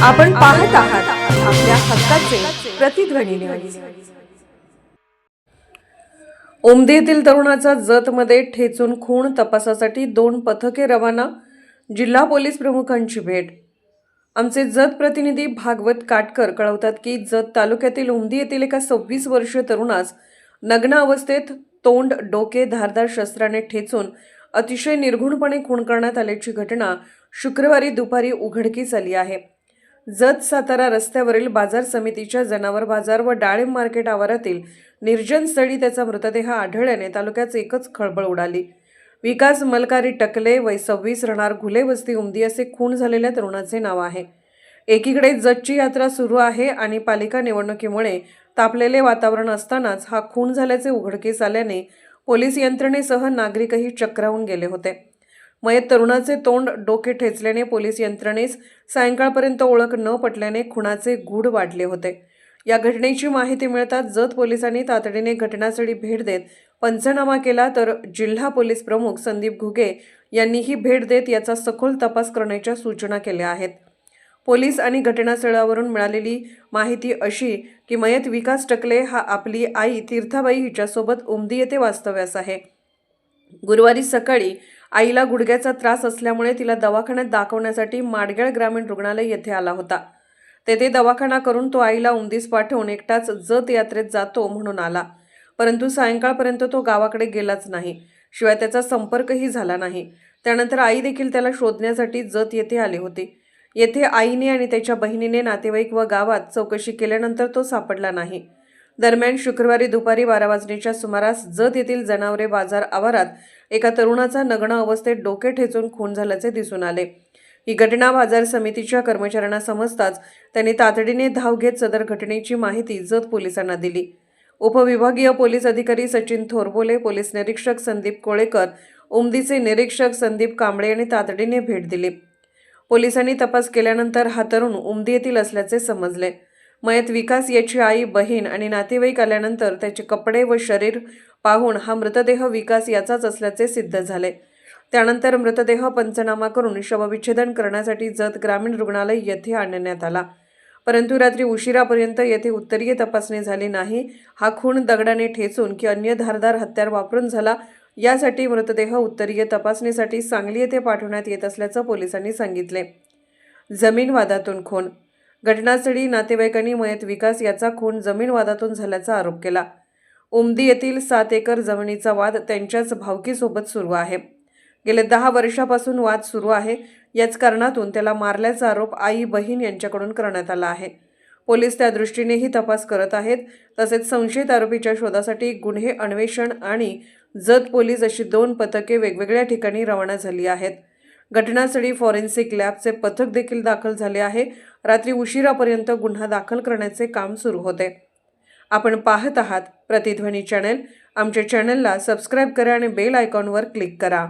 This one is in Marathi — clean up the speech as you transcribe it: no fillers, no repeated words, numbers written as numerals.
आपण पाहत आहात आपल्या हक्काचे प्रतिध्वनी न्यूज। उमदी येथील तरुणाचा जतमध्ये ठेचून खून, तपासासाठी 2 पथके रवाना, जिल्हा पोलीस प्रमुखांची भेट। आमचे जत प्रतिनिधी भागवत काटकर कळवतात की जत तालुक्यातील उमदी येथील एका 26 वर्षीय तरुणास नग्न अवस्थेत तोंड, डोके धारदार शस्त्राने ठेचून अतिशय निर्घृणपणे खून करण्यात आल्याची घटना शुक्रवारी दुपारी उघडकीस आली आहे। जत सातारा रस्त्यावरील बाजार समितीच्या जनावर बाजार व डाळिंब मार्केट आवारातील निर्जन स्थळी त्याचा मृतदेह आढळल्याने तालुक्यात एकच खळबळ उडाली। विकास मलकारी टकले, वय 26, राहणार घुले वस्ती उमदी असे खून झालेल्या तरुणाचे नाव आहे। एकीकडे जतची यात्रा सुरू आहे आणि पालिका निवडणुकीमुळे तापलेले वातावरण असतानाच हा खून झाल्याचे उघडकीस आल्याने पोलीस यंत्रणेसह नागरिकही चक्रावून गेले होते। मयत तरुणाचे तोंड, डोके ठेचल्याने पोलीस यंत्रणेस सायंकाळपर्यंत ओळख न पटल्याने खुनाचे गूढ वाढले होते। या घटनेची माहिती मिळताच जत पोलिसांनी तातडीने घटनास्थळी भेट देत पंचनामा केला, तर जिल्हा पोलीस प्रमुख संदीप घुगे यांनीही भेट देत याचा सखोल तपास करण्याच्या सूचना केल्या आहेत। पोलीस आणि घटनास्थळावरून मिळालेली माहिती अशी की मयत विकास टकले हा आपली आई तीर्थाबाई हिच्यासोबत उमदी येथे वास्तव्यास आहे। गुरुवारी सकाळी आईला गुडघ्याचा त्रास असल्यामुळे तिला दवाखान्यात दाखवण्यासाठी माडगेळ ग्रामीण रुग्णालय येथे आला होता। तेथे दवाखाना करून तो आईला उमदीस पाठवून एकटाच जत यात्रेत जातो म्हणून आला, परंतु सायंकाळपर्यंत तो गावाकडे गेलाच नाही, शिवाय त्याचा संपर्कही झाला नाही। त्यानंतर आई देखील त्याला शोधण्यासाठी जत येथे आली होती। येथे आईने आणि त्याच्या बहिणीने नातेवाईक व गावात चौकशी केल्यानंतर तो सापडला नाही। दरम्यान शुक्रवारी दुपारी 12 वाजण्याच्या सुमारास जत येथील जनावरे बाजार आवारात एका तरुणाचा नग्न अवस्थेत डोके ठेचून खून झाल्याचे दिसून आले। ही घटना बाजार समितीच्या कर्मचाऱ्यांना समजताच त्यांनी तातडीने धाव घेत सदर घटनेची माहिती जत पोलिसांना दिली। उपविभागीय पोलीस अधिकारी सचिन थोरबोले, पोलीस निरीक्षक संदीप कोळेकर, उमदीचे निरीक्षक संदीप कांबळे यांनी तातडीने भेट दिली। पोलिसांनी तपास केल्यानंतर हा तरुण उमदी येथील असल्याचे समजले। मयत विकास याची आई, बहीण आणि नातेवाईक आल्यानंतर त्याचे कपडे व शरीर पाहून हा मृतदेह विकास याचाच असल्याचे सिद्ध झाले। त्यानंतर मृतदेह पंचनामा करून शवविच्छेदन करण्यासाठी जत ग्रामीण रुग्णालय येथे आणण्यात आला, परंतु रात्री उशिरापर्यंत येथे उत्तरीय तपासणी झाली नाही। हा खून दगडाने ठेचून की अन्य धारदार हत्यार वापरून झाला, यासाठी मृतदेह उत्तरीय तपासणीसाठी सांगली येथे पाठवण्यात येत असल्याचं पोलिसांनी सांगितले। जमीन वादातून खून। घटनास्थळी नातेवाईकांनी मयत विकास याचा खून जमीन वादातून झाल्याचा आरोप केला। उमदी येथील 7 एकर जमिनीचा वाद त्यांच्याच भावकीसोबत सुरू आहे। गेले 10 वर्षापासून वाद सुरू आहे। याच कारणातून त्याला मारल्याचा आरोप आई, बहीण यांच्याकडून करण्यात आला आहे। पोलीस त्या दृष्टीनेही तपास करत आहेत। तसेच संशयित आरोपीच्या शोधासाठी गुन्हे अन्वेषण आणि जत पोलीस अशी 2 पथके वेगवेगळ्या ठिकाणी रवाना झाली आहेत। घटनास्थळी फॉरेन्सिक लॅबचे पथक देखील दाखल झाले आहे। रात्री उशिरापर्यंत गुन्हा दाखल करण्याचे काम सुरू होते। आपण पाहत आहात प्रतिध्वनी चॅनल। आमच्या चॅनलला सबस्क्राईब करा आणि बेल आयकॉनवर क्लिक करा।